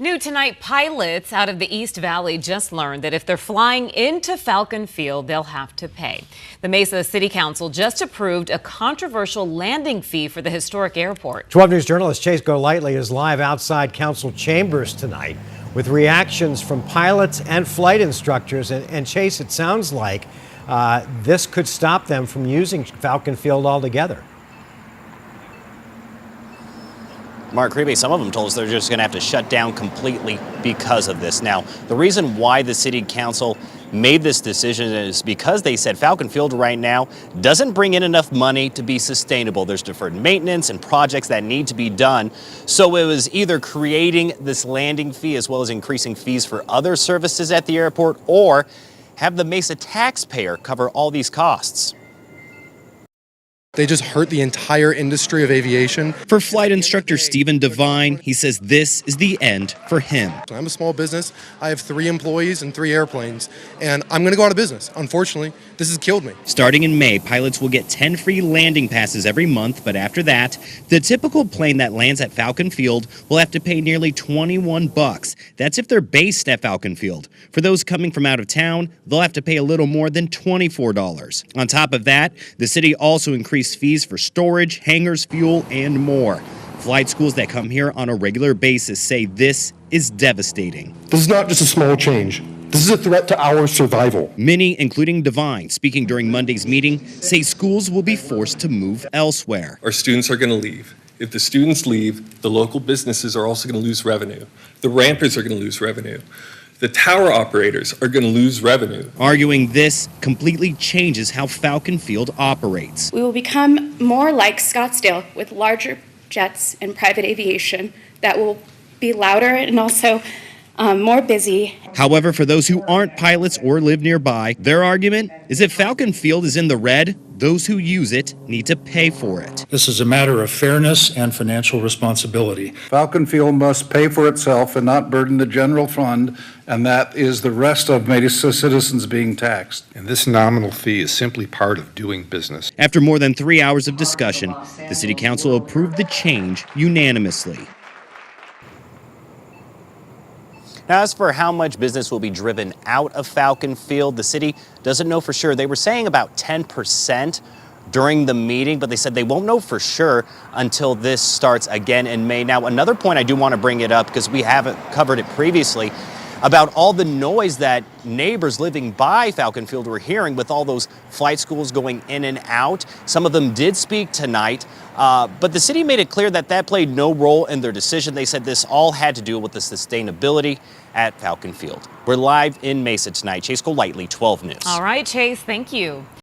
New tonight, pilots out of the East Valley just learned that if they're flying into Falcon Field, they'll have to pay. The Mesa City Council just approved a controversial landing fee for the historic airport. 12 News journalist Chase Golightly is live outside council chambers tonight with reactions from pilots and flight instructors. And Chase, it sounds like this could stop them from using Falcon Field altogether. Mark Creeby, some of them told us they're just going to have to shut down completely because of this. Now, the reason why the City Council made this decision is because they said Falcon Field right now doesn't bring in enough money to be sustainable. There's deferred maintenance and projects that need to be done. So it was either creating this landing fee as well as increasing fees for other services at the airport, or have the Mesa taxpayer cover all these costs. They just hurt the entire industry of aviation. For flight instructor Stephen Devine, he says this is the end for him. I'm a small business. I have 3 employees and 3 airplanes, and I'm going to go out of business. Unfortunately, this has killed me. Starting in May, pilots will get 10 free landing passes every month, but after that, the typical plane that lands at Falcon Field will have to pay nearly $21. That's if they're based at Falcon Field. For those coming from out of town, they'll have to pay a little more than $24. On top of that, the city also increased fees for storage, hangars, fuel, and more. Flight schools that come here on a regular basis say this is devastating. This is not just a small change. This is a threat to our survival. Many, including Devine, speaking during Monday's meeting, say schools will be forced to move elsewhere. Our students are going to leave. If the students leave, the local businesses are also going to lose revenue. The rampers are going to lose revenue. The tower operators are going to lose revenue. Arguing this completely changes how Falcon Field operates. We will become more like Scottsdale with larger jets and private aviation that will be louder and also more busy. However, for those who aren't pilots or live nearby, their argument is if Falcon Field is in the red, those who use it need to pay for it. This is a matter of fairness and financial responsibility. Falcon Field must pay for itself and not burden the general fund, and that is the rest of Mesa citizens being taxed. And this nominal fee is simply part of doing business. After more than 3 hours of discussion, the City Council approved the change unanimously. Now, as for how much business will be driven out of Falcon Field, the city doesn't know for sure. They were saying about 10% during the meeting, but they said they won't know for sure until this starts again in May. Now, another point I do want to bring it up, because we haven't covered it previously, about all the noise that neighbors living by Falcon Field were hearing with all those flight schools going in and out. Some of them did speak tonight, but the city made it clear that that played no role in their decision. They said this all had to do with the sustainability at Falcon Field. We're live in Mesa tonight. Chase Golightly, 12 News. All right, Chase, thank you.